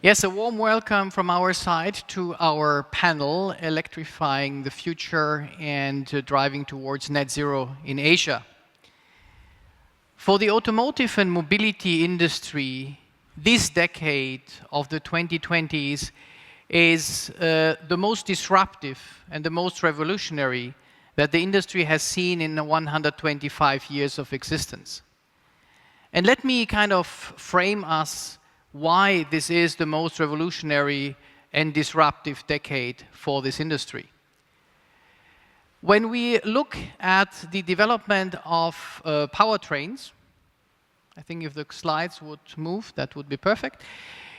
Yes, a warm welcome from our side to our panel, Electrifying the Future and Driving Towards Net Zero in Asia. For the automotive and mobility industry, this decade of the 2020s is the most disruptive and the most revolutionary that the industry has seen in the 125 years of existence. And let me kind of frame us why this is the most revolutionary and disruptive decade for this industry. When we look at the development of powertrains, I think if the slides would move, that would be perfect.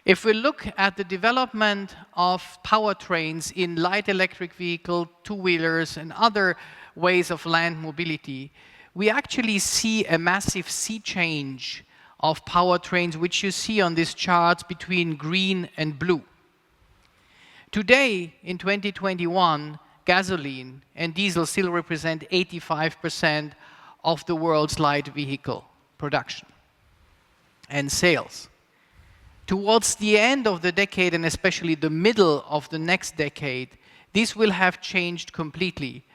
If we look at the development of powertrains in light electric vehicle, two-wheelers, and other ways of land mobility, we actually see a massive sea change of powertrains, which you see on this chart between green and blue. Today, in 2021, gasoline and diesel still represent 85% of the world's light vehicle production and sales. Towards the end of the decade, and especially the middle of the next decade, this will have changed completely,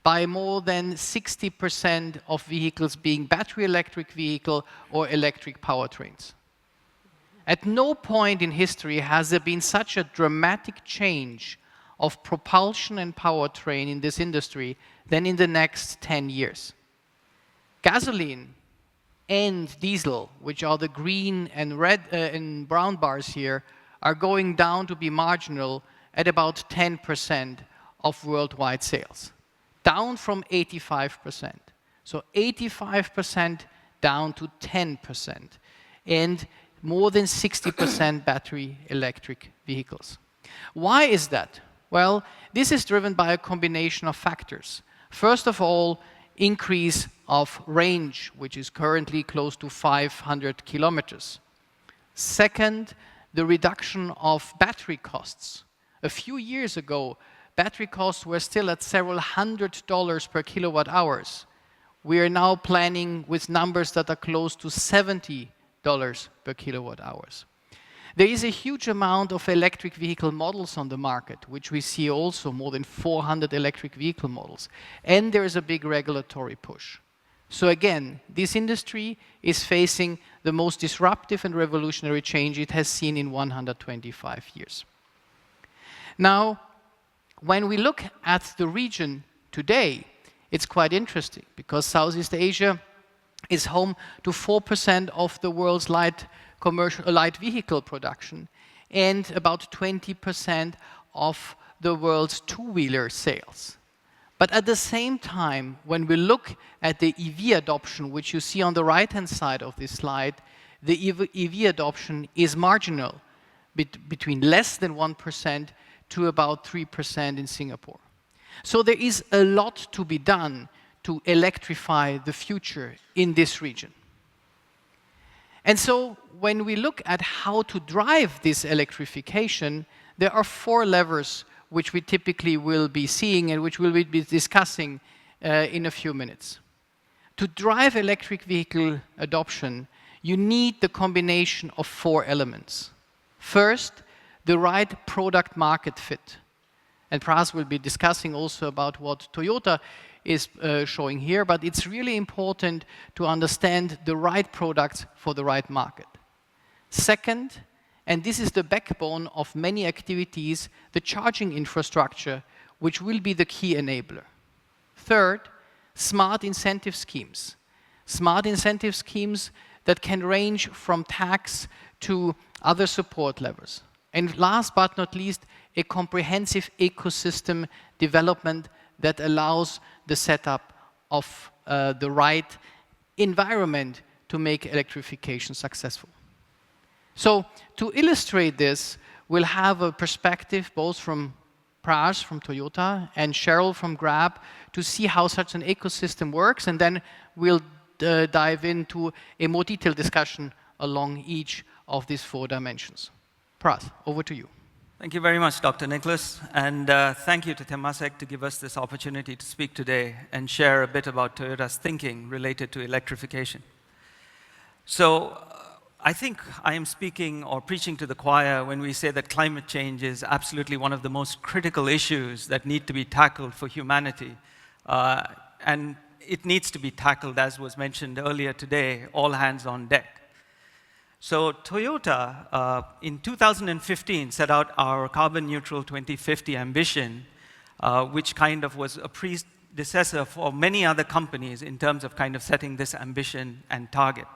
by more than 60% of vehicles being battery electric vehicle or electric powertrains. At no point in history has there been such a dramatic change of propulsion and powertrain in this industry than in the next 10 years. Gasoline and diesel, which are the green and red and brown bars here, are going down to be marginal at about 10% of worldwide sales. Down from 85%. So 85% down to 10%, and more than 60% battery electric vehicles. Why is that? Well, this is driven by a combination of factors. First of all, increase of range, which is currently close to 500 kilometers. Second, the reduction of battery costs. A few years ago, battery costs were still at several $100 per kilowatt hours. We are now planning with numbers that are close to $70 per kilowatt hours. There is a huge amount of electric vehicle models on the market, which we see also more than 400 electric vehicle models. And there is a big regulatory push. So again, this industry is facing the most disruptive and revolutionary change it has seen in 125 years. Now, when we look at the region today, it's quite interesting because Southeast Asia is home to 4% of the world's light vehicle production and about 20% of the world's two-wheeler sales. But at the same time, when we look at the EV adoption, which you see on the right-hand side of this slide, the EV adoption is marginal, between less than 1% to about 3% in Singapore. So there is a lot to be done to electrify the future in this region. And so when we look at how to drive this electrification, there are 4 levers which we typically will be seeing and which we'll be discussing in a few minutes. To drive electric vehicle adoption, you need the combination of 4 elements. First, the right product market fit. And Pras will be discussing also about what Toyota is showing here, but it's really important to understand the right products for the right market. Second, and this is the backbone of many activities, the charging infrastructure, which will be the key enabler. Third, smart incentive schemes. Smart incentive schemes that can range from tax to other support levers. And last but not least, a comprehensive ecosystem development that allows the setup of the right environment to make electrification successful. So to illustrate this, we'll have a perspective both from Pras from Toyota and Cheryl from Grab to see how such an ecosystem works, and then we'll dive into a more detailed discussion along each of these 4 dimensions. Pras, over to you. Thank you very much, Dr. Nikolaus, and thank you to Temasek to give us this opportunity to speak today and share a bit about Toyota's thinking related to electrification. So I think I am speaking or preaching to the choir when we say that climate change is absolutely one of the most critical issues that need to be tackled for humanity. And it needs to be tackled, as was mentioned earlier today, all hands on deck. So Toyota, in 2015, set out our carbon neutral 2050 ambition, which kind of was a predecessor for many other companies in terms of kind of setting this ambition and target.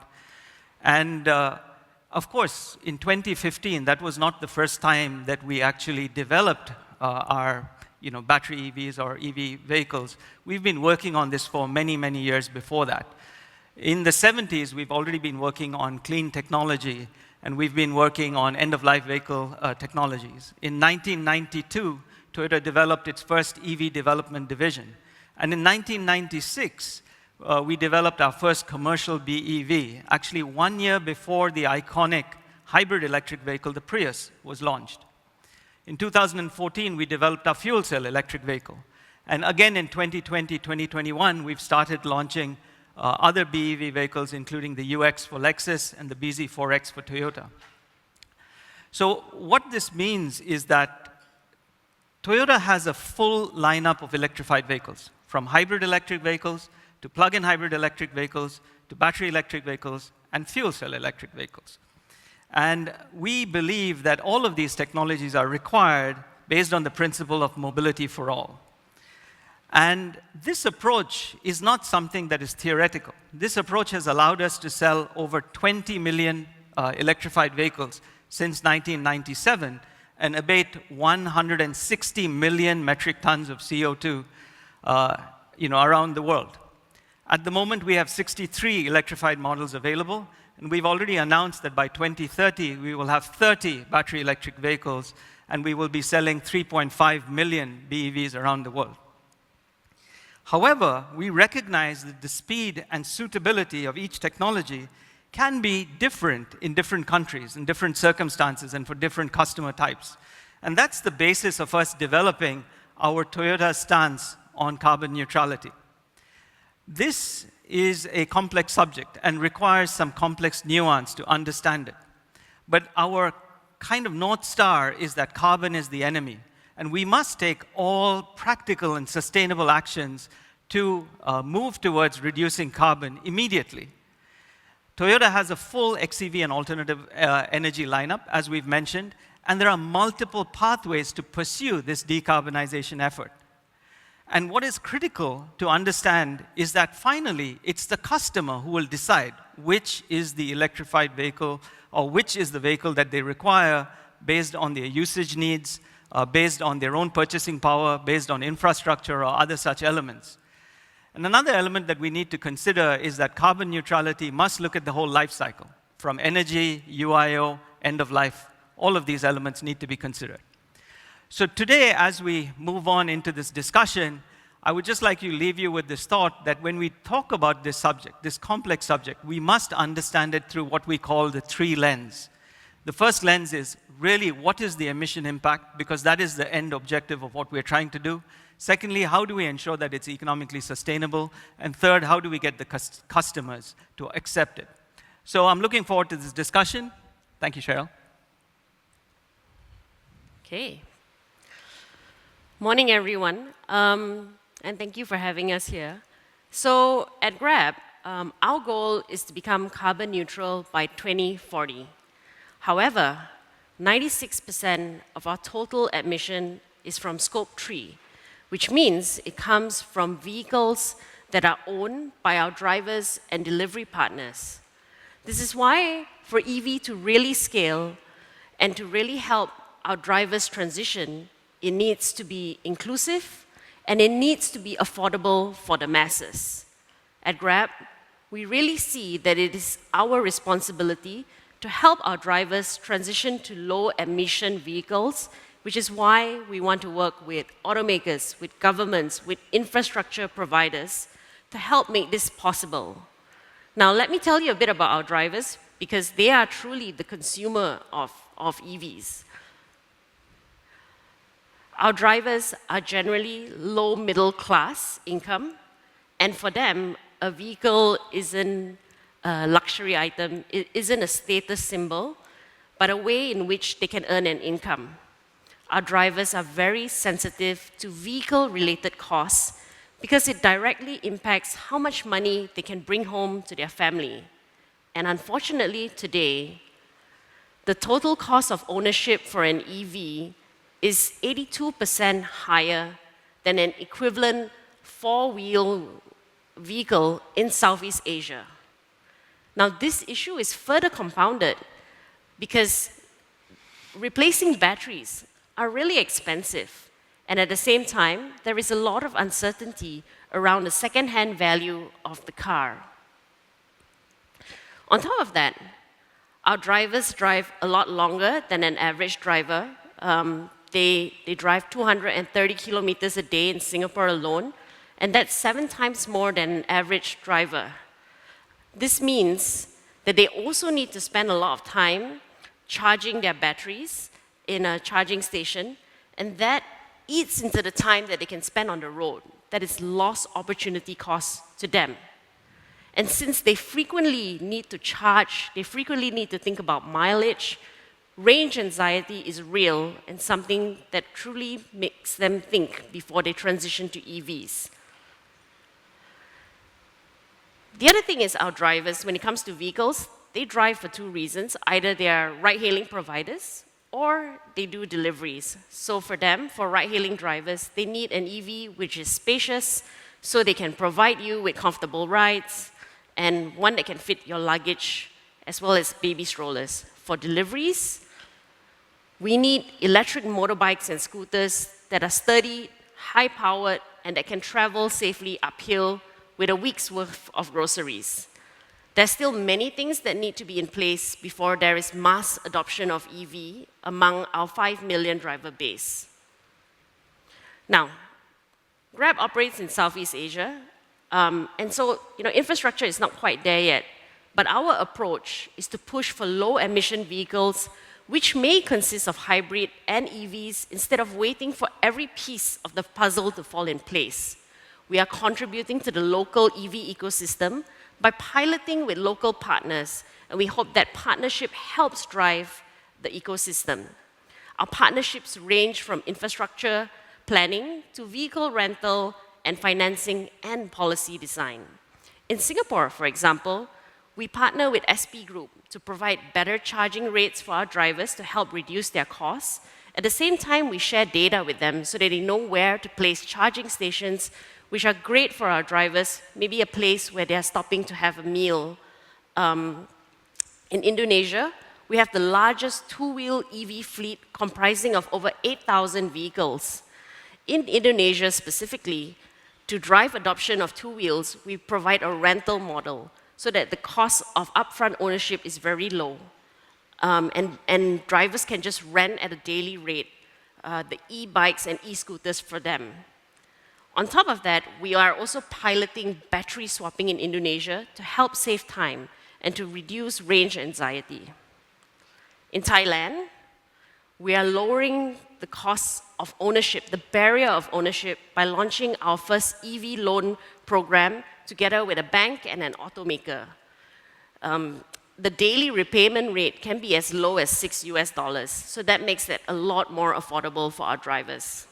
And of course, in 2015, that was not the first time that we actually developed our battery EVs or EV vehicles. We've been working on this for many, many years before that. In the 70s, we've already been working on clean technology, and we've been working on end-of-life vehicle technologies. In 1992, Toyota developed its first EV development division. And in 1996, we developed our first commercial BEV, actually 1 year before the iconic hybrid electric vehicle, the Prius, was launched. In 2014, we developed our fuel cell electric vehicle. And again, in 2020, 2021, we've started launching other BEV vehicles, including the UX for Lexus and the BZ4X for Toyota. So what this means is that Toyota has a full lineup of electrified vehicles, from hybrid electric vehicles to plug-in hybrid electric vehicles to battery electric vehicles and fuel cell electric vehicles. And we believe that all of these technologies are required based on the principle of mobility for all. And this approach is not something that is theoretical. This approach has allowed us to sell over 20 million electrified vehicles since 1997 and abate 160 million metric tons of CO2 around the world. At the moment, we have 63 electrified models available, and we've already announced that by 2030, we will have 30 battery electric vehicles, and we will be selling 3.5 million BEVs around the world. However, we recognize that the speed and suitability of each technology can be different in different countries, in different circumstances, and for different customer types. And that's the basis of us developing our Toyota stance on carbon neutrality. This is a complex subject and requires some complex nuance to understand it. But our kind of North Star is that carbon is the enemy. And we must take all practical and sustainable actions to move towards reducing carbon immediately. Toyota has a full xEV and alternative energy lineup, as we've mentioned, and there are multiple pathways to pursue this decarbonization effort. And what is critical to understand is that finally, it's the customer who will decide which is the electrified vehicle or which is the vehicle that they require based on their usage needs, based on their own purchasing power, based on infrastructure or other such elements. And another element that we need to consider is that carbon neutrality must look at the whole life cycle, from energy, UIO, end of life. All of these elements need to be considered. So today, as we move on into this discussion, I would just like to leave you with this thought that when we talk about this subject, this complex subject, we must understand it through what we call the three lenses. The first lens is really what is the emission impact, because that is the end objective of what we're trying to do. Secondly, how do we ensure that it's economically sustainable? And third, how do we get the customers to accept it? So I'm looking forward to this discussion. Thank you, Cheryl. Okay. Morning, everyone, and thank you for having us here. So at Grab, our goal is to become carbon neutral by 2040. However, 96% of our total emission is from Scope 3, which means it comes from vehicles that are owned by our drivers and delivery partners. This is why for EV to really scale and to really help our drivers transition, it needs to be inclusive and it needs to be affordable for the masses. At Grab, we really see that it is our responsibility to help our drivers transition to low-emission vehicles, which is why we want to work with automakers, with governments, with infrastructure providers to help make this possible. Now, let me tell you a bit about our drivers, because they are truly the consumer of EVs. Our drivers are generally low middle class income, and for them, a vehicle isn't luxury item isn't a status symbol, but a way in which they can earn an income. Our drivers are very sensitive to vehicle-related costs because it directly impacts how much money they can bring home to their family. And unfortunately, today, the total cost of ownership for an EV is 82% higher than an equivalent four-wheel vehicle in Southeast Asia. Now, this issue is further compounded because replacing batteries are really expensive. And at the same time, there is a lot of uncertainty around the second-hand value of the car. On top of that, our drivers drive a lot longer than an average driver. They drive 230 kilometers a day in Singapore alone, and that's 7 times more than an average driver. This means that they also need to spend a lot of time charging their batteries in a charging station, and that eats into the time that they can spend on the road. That is lost opportunity cost to them. And since they frequently need to charge, they frequently need to think about mileage, range anxiety is real and something that truly makes them think before they transition to EVs. The other thing is our drivers, when it comes to vehicles, they drive for 2 reasons. Either they are ride-hailing providers or they do deliveries. So for them, for ride-hailing drivers, they need an EV which is spacious so they can provide you with comfortable rides and one that can fit your luggage as well as baby strollers. For deliveries, we need electric motorbikes and scooters that are sturdy, high-powered, and that can travel safely uphill with a week's worth of groceries. There's still many things that need to be in place before there is mass adoption of EV among our 5 million driver base. Now, Grab operates in Southeast Asia, and so infrastructure is not quite there yet. But our approach is to push for low-emission vehicles, which may consist of hybrid and EVs, instead of waiting for every piece of the puzzle to fall in place. We are contributing to the local EV ecosystem by piloting with local partners, and we hope that partnership helps drive the ecosystem. Our partnerships range from infrastructure planning to vehicle rental and financing and policy design. In Singapore, for example, we partner with SP Group to provide better charging rates for our drivers to help reduce their costs. At the same time, we share data with them so that they know where to place charging stations, which are great for our drivers, maybe a place where they are stopping to have a meal. In Indonesia, we have the largest 2-wheel EV fleet comprising of over 8,000 vehicles. In Indonesia specifically, to drive adoption of 2 wheels, we provide a rental model so that the cost of upfront ownership is very low. And drivers can just rent at a daily rate the e-bikes and e-scooters for them. On top of that, we are also piloting battery swapping in Indonesia to help save time and to reduce range anxiety. In Thailand, we are lowering the cost of ownership, the barrier of ownership, by launching our first EV loan program together with a bank and an automaker. The daily repayment rate can be as low as $6, so that makes it a lot more affordable for our drivers.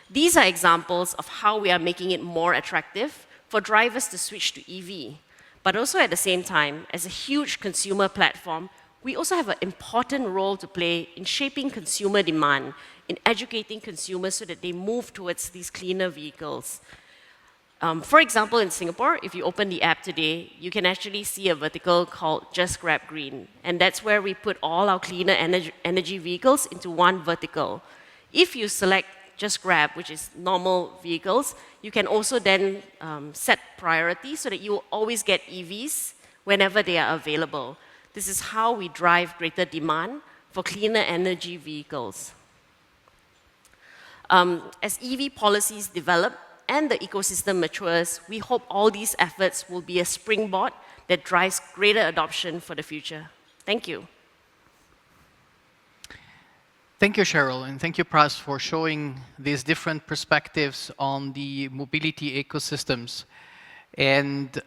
These are examples of how we are making it more attractive for drivers to switch to EV. But also at the same time, as a huge consumer platform, we also have an important role to play in shaping consumer demand, in educating consumers so that they move towards these cleaner vehicles. For example, in Singapore, if you open the app today, you can actually see a vertical called Just Grab Green. And that's where we put all our cleaner energy vehicles into one vertical. If you select Just Grab, which is normal vehicles, you can also then set priority so that you will always get EVs whenever they are available. This is how we drive greater demand for cleaner energy vehicles. As EV policies develop and the ecosystem matures, we hope all these efforts will be a springboard that drives greater adoption for the future. Thank you. Thank you, Cheryl, and thank you, Pras, for showing these different perspectives on the mobility ecosystems. And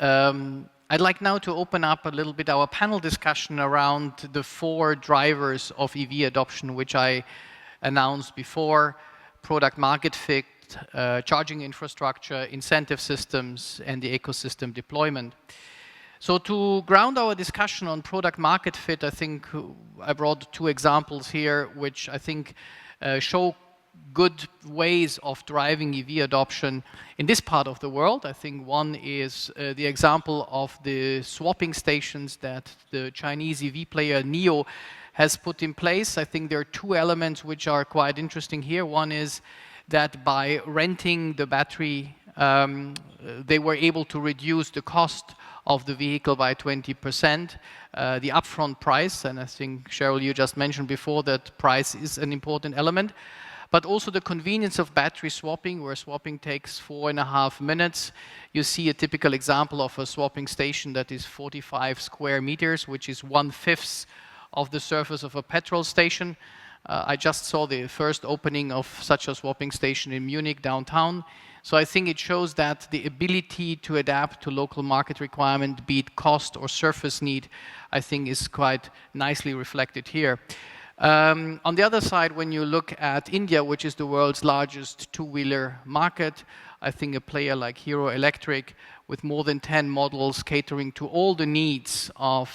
I'd like now to open up a little bit our panel discussion around the 4 drivers of EV adoption, which I announced before: product market fit, charging infrastructure, incentive systems, and the ecosystem deployment. So to ground our discussion on product market fit, I think I brought 2 examples here, which I think show good ways of driving EV adoption in this part of the world. I think one is the example of the swapping stations that the Chinese EV player NIO has put in place. I think there are 2 elements which are quite interesting here. One is that by renting the battery, they were able to reduce the cost of the vehicle by 20%, the upfront price, and I think, Cheryl, you just mentioned before that price is an important element, but also the convenience of battery swapping, where swapping takes 4.5 minutes. You see a typical example of a swapping station that is 45 square meters, which is 1/5 of the surface of a petrol station. I just saw the first opening of such a swapping station in Munich downtown. So I think it shows that the ability to adapt to local market requirement, be it cost or surface need, I think is quite nicely reflected here. On the other side, when you look at India, which is the world's largest 2-wheeler market, I think a player like Hero Electric, with more than 10 models catering to all the needs of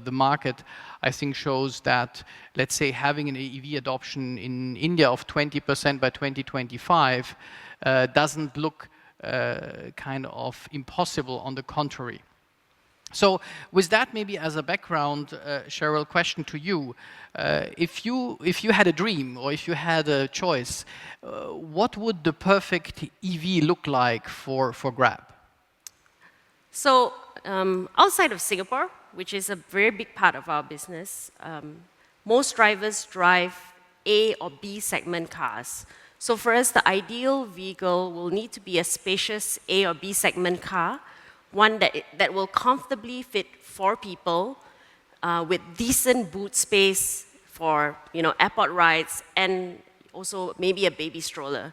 the market, I think shows that, let's say, having an EV adoption in India of 20% by 2025 doesn't look kind of impossible, on the contrary. So with that maybe as a background, Cheryl, question to you. If you had a dream, or if you had a choice, what would the perfect EV look like for Grab? So outside of Singapore, which is a very big part of our business, most drivers drive A or B segment cars. So for us, the ideal vehicle will need to be a spacious A or B segment car, one that will comfortably fit 4 people, with decent boot space for airport rides, and also maybe a baby stroller.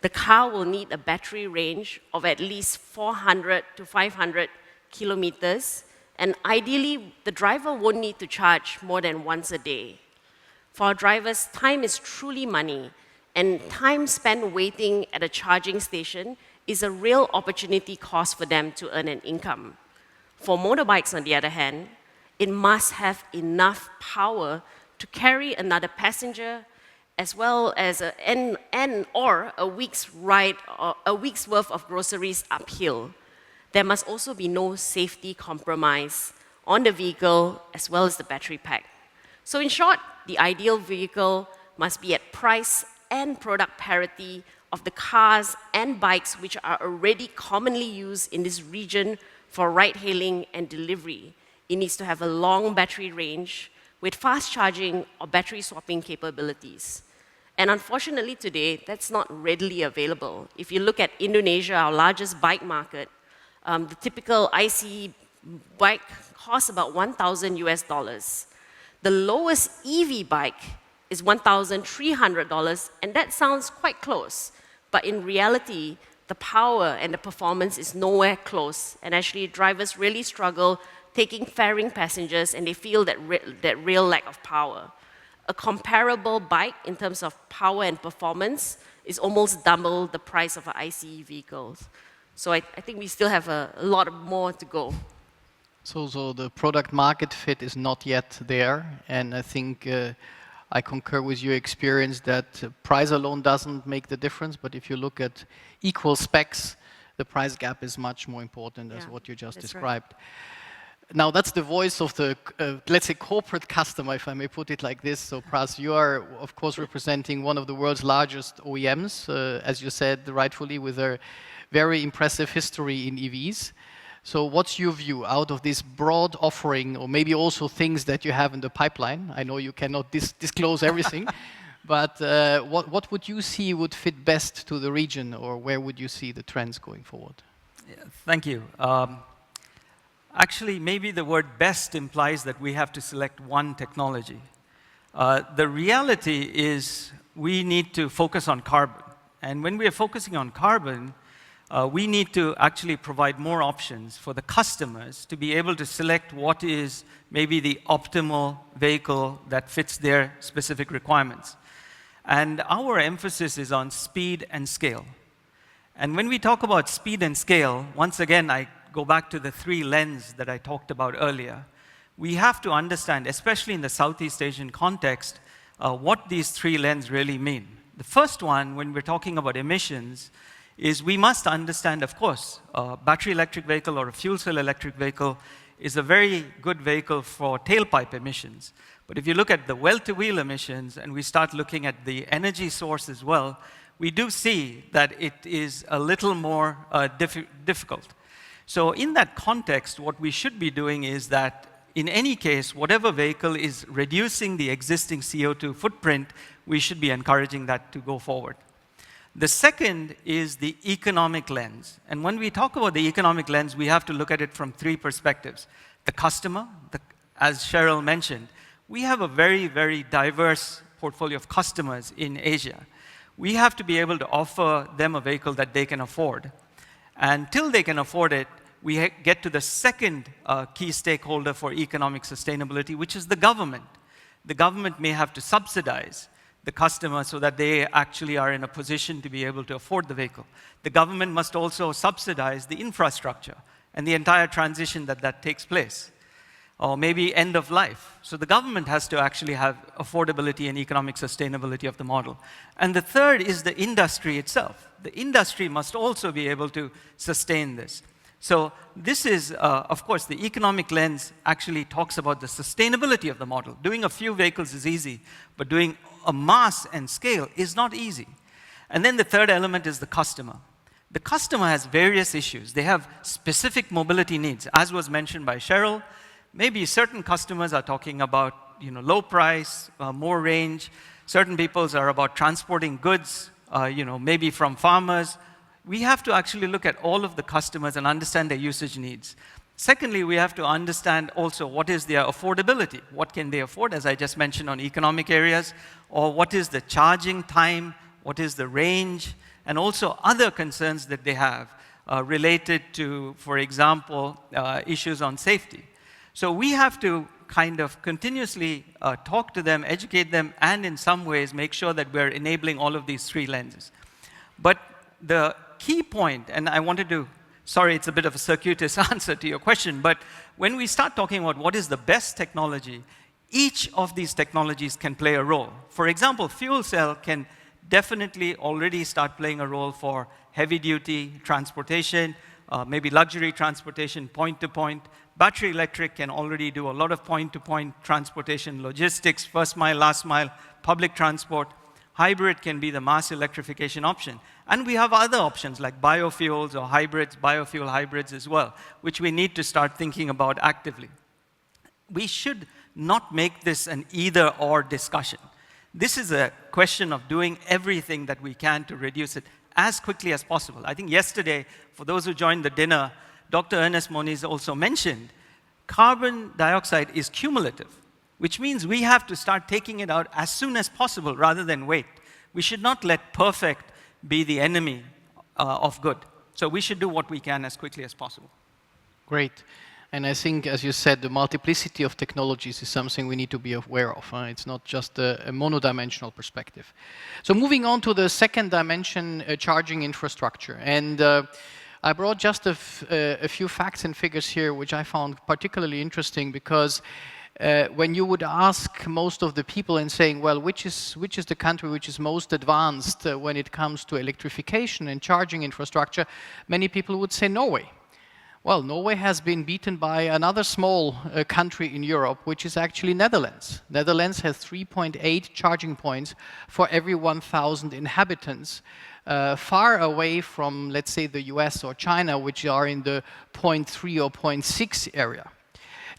The car will need a battery range of at least 400 to 500 kilometers, and ideally, the driver won't need to charge more than once a day. For our drivers, time is truly money, and time spent waiting at a charging station is a real opportunity cost for them to earn an income. For motorbikes, on the other hand, it must have enough power to carry another passenger, as well as or a week's ride or a week's worth of groceries uphill. There must also be no safety compromise on the vehicle as well as the battery pack. So in short, the ideal vehicle must be at price and product parity of the cars and bikes which are already commonly used in this region for ride-hailing and delivery. It needs to have a long battery range with fast charging or battery swapping capabilities. And unfortunately today, that's not readily available. If you look at Indonesia, our largest bike market, the typical ICE bike costs about $1,000. The lowest EV bike is $1,300, and that sounds quite close. But in reality, the power and the performance is nowhere close. And actually, drivers really struggle taking faring passengers, and they feel that real lack of power. A comparable bike in terms of power and performance is almost double the price of an ICE vehicle. So I think we still have a lot more to go. So the product market fit is not yet there, and I think I concur with your experience that price alone doesn't make the difference, but if you look at equal specs, the price gap is much more important, as what you just described. Right. Now, that's the voice of the, let's say, corporate customer, if I may put it like this. So, Pras, you are, of course, representing one of the world's largest OEMs, as you said rightfully, with a very impressive history in EVs. So what's your view out of this broad offering, or maybe also things that you have in the pipeline? I know you cannot disclose everything, but what would you see would fit best to the region, or where would you see the trends going forward? Yeah, thank you. Actually, maybe the word best implies that we have to select one technology. The reality is we need to focus on carbon. And when we are focusing on carbon, we need to actually provide more options for the customers to be able to select what is maybe the optimal vehicle that fits their specific requirements. And our emphasis is on speed and scale. And when we talk about speed and scale, once again, I go back to the three lenses that I talked about earlier. We have to understand, especially in the Southeast Asian context, what these three lenses really mean. The first one, when we're talking about emissions, is we must understand, of course, a battery electric vehicle or a fuel cell electric vehicle is a very good vehicle for tailpipe emissions. But if you look at the well-to-wheel emissions and we start looking at the energy source as well, we do see that it is a little more difficult. So in that context, what we should be doing is that in any case, whatever vehicle is reducing the existing CO2 footprint, we should be encouraging that to go forward. The second is the economic lens. And when we talk about the economic lens, we have to look at it from three perspectives. The customer, as Cheryl mentioned, we have a very, very diverse portfolio of customers in Asia. We have to be able to offer them a vehicle that they can afford. Until they can afford it, we get to the second key stakeholder for economic sustainability, which is the government. The government may have to subsidize the customer so that they actually are in a position to be able to afford the vehicle. The government must also subsidize the infrastructure and the entire transition that takes place, or maybe end of life. So the government has to actually have affordability and economic sustainability of the model. And the third is the industry itself. The industry must also be able to sustain this. So this is, of course, the economic lens actually talks about the sustainability of the model. Doing a few vehicles is easy, but doing a mass and scale is not easy. And then the third element is the customer. The customer has various issues. They have specific mobility needs. As was mentioned by Cheryl, maybe certain customers are talking about low price, more range. Certain people's are about transporting goods, maybe from farmers. We have to actually look at all of the customers and understand their usage needs. Secondly, we have to understand also what is their affordability. What can they afford, as I just mentioned, on economic areas, or what is the charging time, what is the range, and also other concerns that they have related to, for example, issues on safety. So we have to kind of continuously talk to them, educate them, and in some ways make sure that we're enabling all of these three lenses. But the key point, and I wanted to, sorry, it's a bit of a circuitous answer to your question, but when we start talking about what is the best technology, each of these technologies can play a role. For example, fuel cell can definitely already start playing a role for heavy-duty transportation, maybe luxury transportation, point-to-point. Battery electric can already do a lot of point-to-point transportation, logistics, first mile, last mile, public transport. Hybrid can be the mass electrification option. And we have other options like biofuels or hybrids, biofuel hybrids as well, which we need to start thinking about actively. We should not make this an either-or discussion. This is a question of doing everything that we can to reduce it as quickly as possible. I think yesterday, for those who joined the dinner, Dr. Ernest Moniz also mentioned carbon dioxide is cumulative, which means we have to start taking it out as soon as possible rather than wait. We should not let perfect be the enemy of good. So we should do what we can as quickly as possible. Great. And I think, as you said, the multiplicity of technologies is something we need to be aware of. It's not just a monodimensional perspective. So moving on to the second dimension, charging infrastructure. And I brought just a few facts and figures here, which I found particularly interesting because when you would ask most of the people and saying, well, which is the country which is most advanced when it comes to electrification and charging infrastructure, many people would say Norway. Well, Norway has been beaten by another small country in Europe, which is actually Netherlands. Netherlands has 3.8 charging points for every 1,000 inhabitants, far away from, let's say, the US or China, which are in the 0.3 or 0.6 area.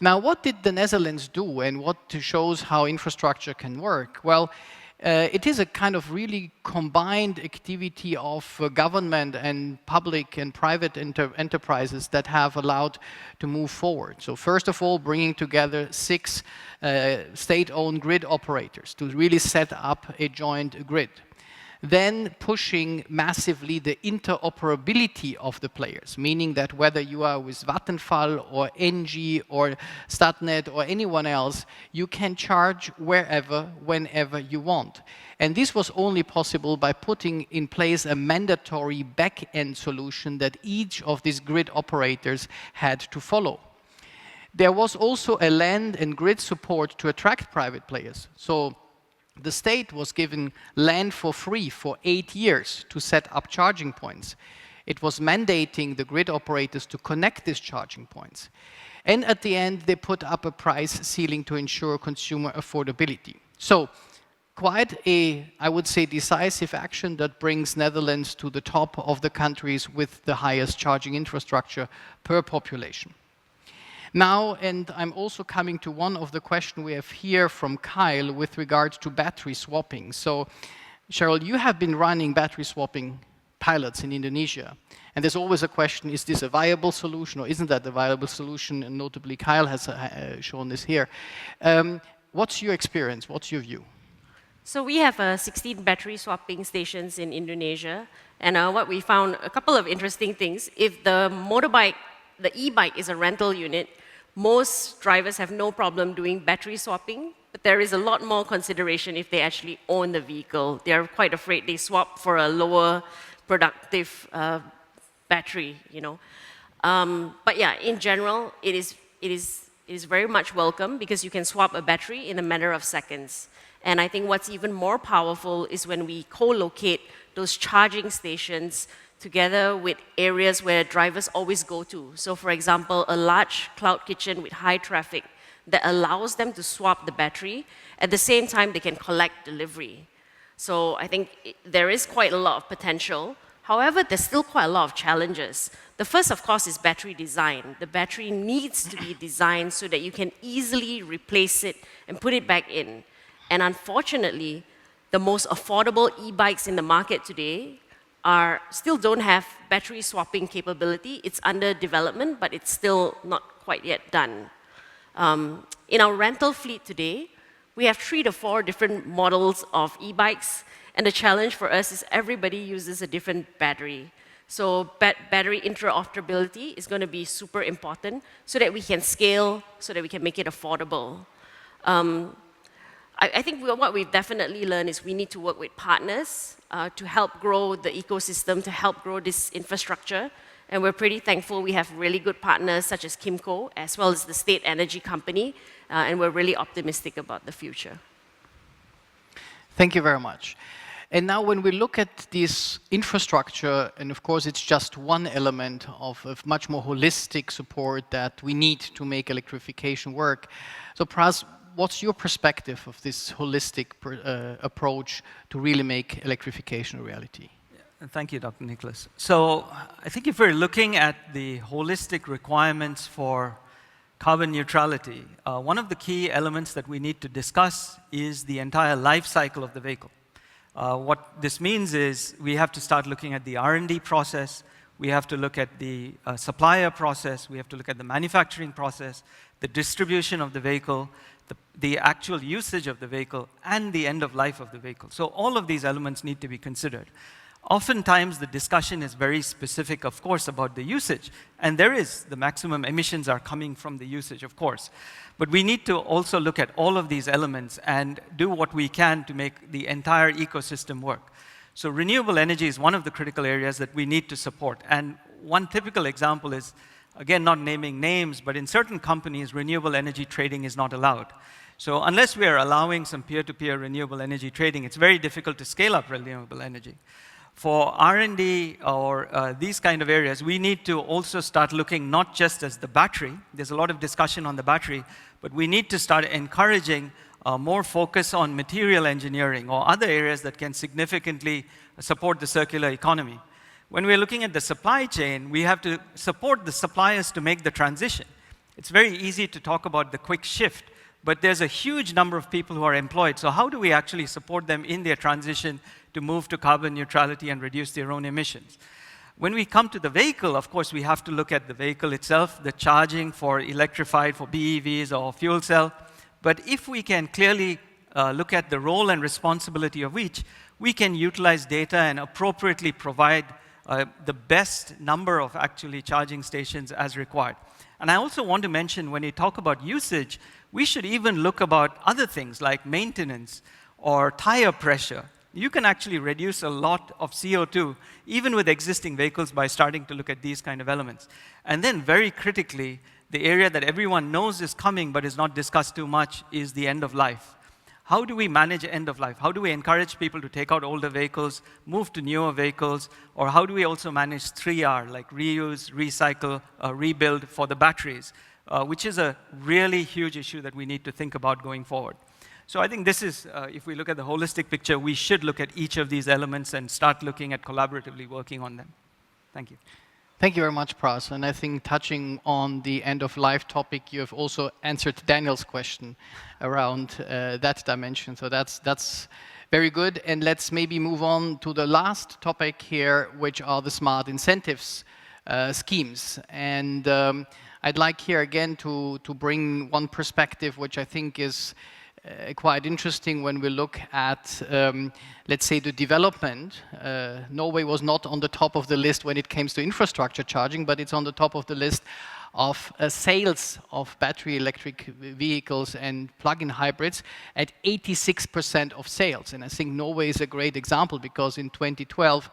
Now, what did the Netherlands do and what shows how infrastructure can work? Well, it is a kind of really combined activity of government and public and private enterprises that have allowed to move forward. So first of all, bringing together 6 state-owned grid operators to really set up a joint grid. then pushing massively the interoperability of the players, meaning that whether you are with Vattenfall or Engie or Statnett or anyone else, you can charge wherever, whenever you want. And this was only possible by putting in place a mandatory back-end solution that each of these grid operators had to follow. There was also a land and grid support to attract private players. So the state was given land for free for 8 years to set up charging points. It was mandating the grid operators to connect these charging points. And at the end, they put up a price ceiling to ensure consumer affordability. So quite a, I would say, decisive action that brings Netherlands to the top of the countries with the highest charging infrastructure per population. Now, and I'm also coming to one of the questions we have here from Kyle with regards to battery swapping. So, Cheryl, you have been running battery swapping pilots in Indonesia. And there's always a question, is this a viable solution or isn't that a viable solution? And notably, Kyle has shown this here. What's your experience? What's your view? So we have 16 battery swapping stations in Indonesia. And what we found, a couple of interesting things. If the motorbike, the e-bike is a rental unit, most drivers have no problem doing battery swapping, but there is a lot more consideration if they actually own the vehicle. They're quite afraid they swap for a lower productive battery, you know. But yeah, in general, it is very much welcome because you can swap a battery in a matter of seconds. And I think what's even more powerful is when we co-locate those charging stations together with areas where drivers always go to. So for example, a large cloud kitchen with high traffic that allows them to swap the battery. At the same time, they can collect delivery. So I think there is quite a lot of potential. However, there's still quite a lot of challenges. The first, of course, is battery design. The battery needs to be designed so that you can easily replace it and put it back in. And unfortunately, the most affordable e-bikes in the market today still don't have battery swapping capability. It's under development, but it's still not quite yet done. In our rental fleet today, we have 3 to 4 different models of e-bikes, and the challenge for us is everybody uses a different battery. So battery interoperability is going to be super important so that we can scale, so that we can make it affordable. I think what we've definitely learned is we need to work with partners to help grow the ecosystem, to help grow this infrastructure. And we're pretty thankful we have really good partners such as Kimco, as well as the state energy company, and we're really optimistic about the future. Thank you very much. And now when we look at this infrastructure, and of course it's just one element of much more holistic support that we need to make electrification work. So Pras, what's your perspective of this holistic approach to really make electrification a reality? Thank you, Dr. Nikolaus. So I think if we're looking at the holistic requirements for carbon neutrality, one of the key elements that we need to discuss is the entire life cycle of the vehicle. What this means is we have to start looking at the R&D process, we have to look at the supplier process, we have to look at the manufacturing process, the distribution of the vehicle, the actual usage of the vehicle, and the end of life of the vehicle. So all of these elements need to be considered. Oftentimes, the discussion is very specific, of course, about the usage. And there is, the maximum emissions are coming from the usage, of course. But we need to also look at all of these elements and do what we can to make the entire ecosystem work. So renewable energy is one of the critical areas that we need to support. And one typical example is, again, not naming names, but in certain companies, renewable energy trading is not allowed. So unless we are allowing some peer-to-peer renewable energy trading, it's very difficult to scale up renewable energy. For R&D or these kind of areas, we need to also start looking not just as the battery. There's a lot of discussion on the battery, but we need to start encouraging more focus on material engineering or other areas that can significantly support the circular economy. When we're looking at the supply chain, we have to support the suppliers to make the transition. It's very easy to talk about the quick shift, but there's a huge number of people who are employed. So how do we actually support them in their transition to move to carbon neutrality and reduce their own emissions? When we come to the vehicle, of course, we have to look at the vehicle itself, the charging for electrified, for BEVs or fuel cell. But if we can clearly look at the role and responsibility of each, we can utilize data and appropriately provide the best number of actually charging stations as required. And I also want to mention, when you talk about usage, we should even look about other things like maintenance or tire pressure. You can actually reduce a lot of CO2 even with existing vehicles by starting to look at these kind of elements. And then very critically, the area that everyone knows is coming but is not discussed too much is the end of life. How do we manage end of life? How do we encourage people to take out older vehicles, move to newer vehicles, or how do we also manage 3R, like reuse, recycle, rebuild for the batteries, which is a really huge issue that we need to think about going forward. So I think this is, if we look at the holistic picture, we should look at each of these elements and start looking at collaboratively working on them. Thank you. Thank you very much, Pras. And I think touching on the end-of-life topic, you have also answered Daniel's question around that dimension. So that's very good. And let's maybe move on to the last topic here, which are the smart incentives schemes. And I'd like here again to bring one perspective, which I think is quite interesting when we look at, let's say, the development. Norway was not on the top of the list when it comes to infrastructure charging, but it's on the top of the list of sales of battery electric vehicles and plug-in hybrids at 86% of sales. And I think Norway is a great example because in 2012,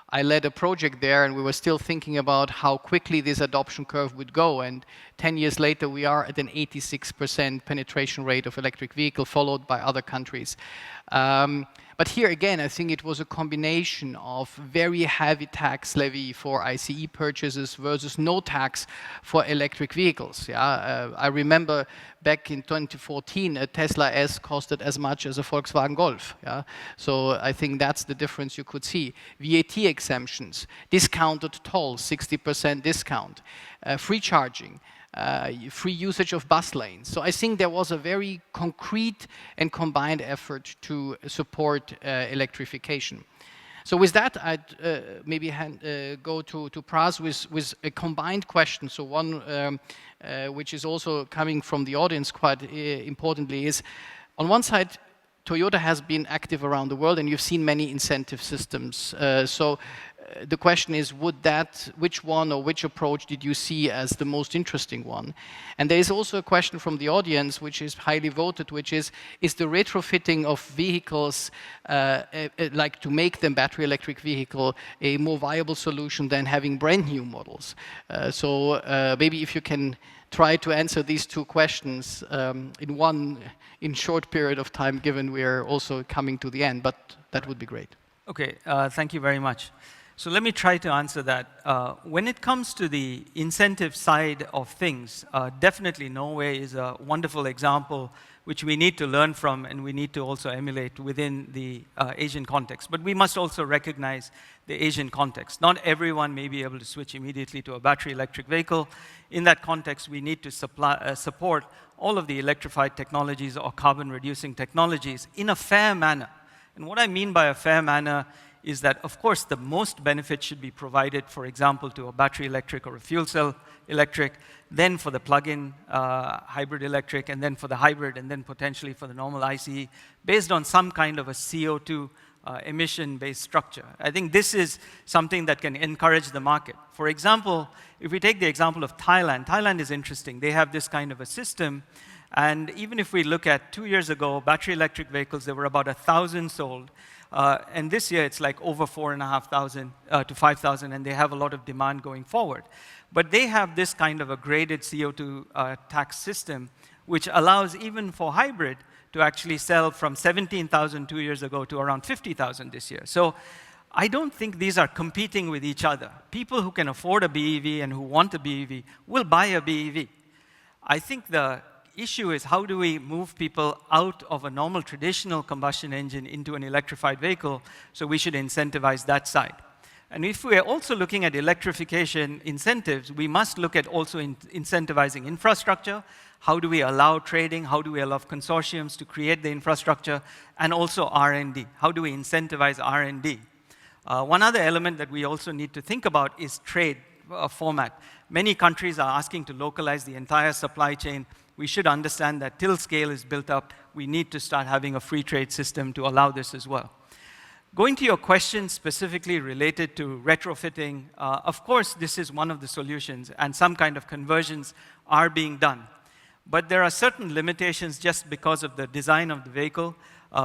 I led a project there and we were still thinking about how quickly this adoption curve would go. And 10 years later, we are at an 86% penetration rate of electric vehicle, followed by other countries. But here again, I think it was a combination of very heavy tax levy for ICE purchases versus no tax for electric vehicles. Yeah? I remember back in 2014, a Tesla S costed as much as a Volkswagen Golf. Yeah? So I think that's the difference you could see. VAT exemptions, discounted tolls, 60% discount, free charging. Free usage of bus lanes. So I think there was a very concrete and combined effort to support electrification. So with that, I'd maybe go to Pras with a combined question. So one which is also coming from the audience quite importantly is, on one side, Toyota has been active around the world and you've seen many incentive systems. The question is, which one or which approach did you see as the most interesting one? And there is also a question from the audience, which is highly voted, which is the retrofitting of vehicles, like to make them battery electric vehicle, a more viable solution than having brand new models? Maybe if you can try to answer these two questions in short period of time, given we are also coming to the end, but that would be great. Okay, thank you very much. So let me try to answer that. When it comes to the incentive side of things, definitely Norway is a wonderful example which we need to learn from and we need to also emulate within the Asian context. But we must also recognize the Asian context. Not everyone may be able to switch immediately to a battery electric vehicle. In that context, we need to support all of the electrified technologies or carbon reducing technologies in a fair manner. And what I mean by a fair manner is that, of course, the most benefit should be provided, for example, to a battery electric or a fuel cell electric, then for the plug-in hybrid electric, and then for the hybrid, and then potentially for the normal ICE, based on some kind of a CO2 emission-based structure. I think this is something that can encourage the market. For example, if we take the example of Thailand, Thailand is interesting. They have this kind of a system, and even if we look at 2 years ago, battery electric vehicles, there were about 1,000 sold. And this year, it's like over 4,500 to 5,000, and they have a lot of demand going forward. But they have this kind of a graded CO2 tax system, which allows even for hybrid to actually sell from 17,000 2 years ago to around 50,000 this year. So I don't think these are competing with each other. People who can afford a BEV and who want a BEV will buy a BEV. I think the issue is, how do we move people out of a normal traditional combustion engine into an electrified vehicle? So we should incentivize that side. And if we are also looking at electrification incentives, we must look at also incentivizing infrastructure. How do we allow trading? How do we allow consortiums to create the infrastructure? And also R&D. How do we incentivize R&D? One other element that we also need to think about is trade format. Many countries are asking to localize the entire supply chain we should understand that till scale is built up, we need to start having a free trade system to allow this as well. Going to your question specifically related to retrofitting, of course, this is one of the solutions, and some kind of conversions are being done. But there are certain limitations just because of the design of the vehicle.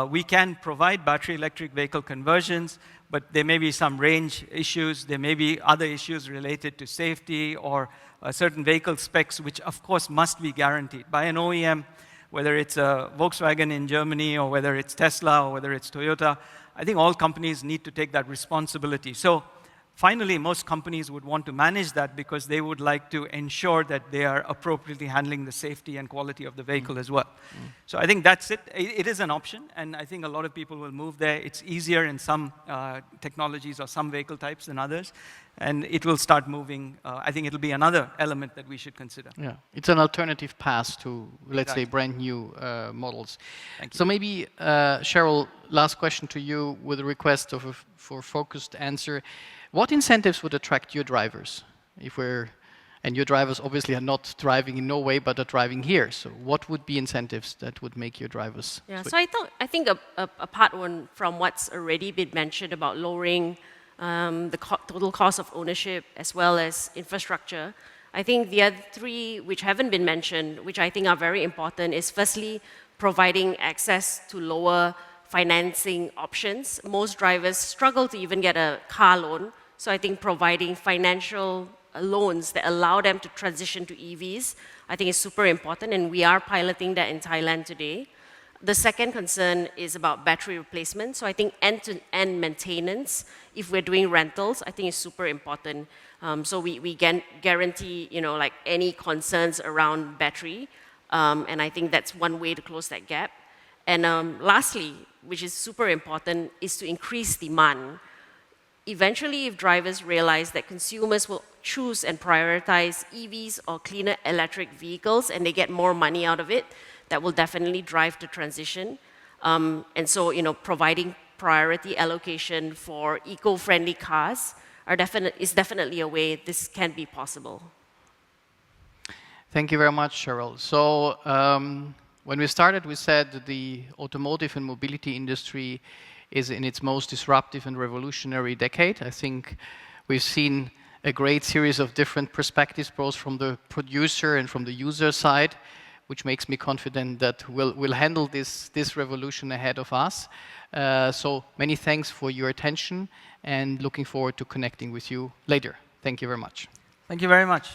We can provide battery electric vehicle conversions, but there may be some range issues. There may be other issues related to safety or certain vehicle specs, which of course must be guaranteed by an OEM, whether it's a Volkswagen in Germany or whether it's Tesla or whether it's Toyota. I think all companies need to take that responsibility. So finally, most companies would want to manage that because they would like to ensure that they are appropriately handling the safety and quality of the vehicle as well. So I think that's it. It is an option, and I think a lot of people will move there. It's easier in some technologies or some vehicle types than others, and it will start moving. I think it'll be another element that we should consider. Yeah, it's an alternative path to, let's say, brand new models. Thank you. So maybe, Cheryl, last question to you with a request for a focused answer. What incentives would attract your drivers? And your drivers obviously are not driving in Norway, but are driving here. So what would be incentives that would make your drivers switch? So I think apart from what's already been mentioned about lowering the total cost of ownership as well as infrastructure, I think the other three which haven't been mentioned, which I think are very important, is firstly providing access to lower financing options. Most drivers struggle to even get a car loan. So I think providing financial loans that allow them to transition to EVs, I think is super important, and we are piloting that in Thailand today. The second concern is about battery replacement. So I think end-to-end maintenance, if we're doing rentals, I think is super important. So we guarantee, like any concerns around battery, and I think that's one way to close that gap. And lastly, which is super important, is to increase demand. Eventually, if drivers realize that consumers will choose and prioritize EVs or cleaner electric vehicles and they get more money out of it, that will definitely drive the transition. And so, providing priority allocation for eco-friendly cars is definitely a way this can be possible. Thank you very much, Cheryl. So when we started, we said that the automotive and mobility industry is in its most disruptive and revolutionary decade. I think we've seen a great series of different perspectives, both from the producer and from the user side, which makes me confident that we'll handle this revolution ahead of us. So many thanks for your attention, and looking forward to connecting with you later. Thank you very much. Thank you very much.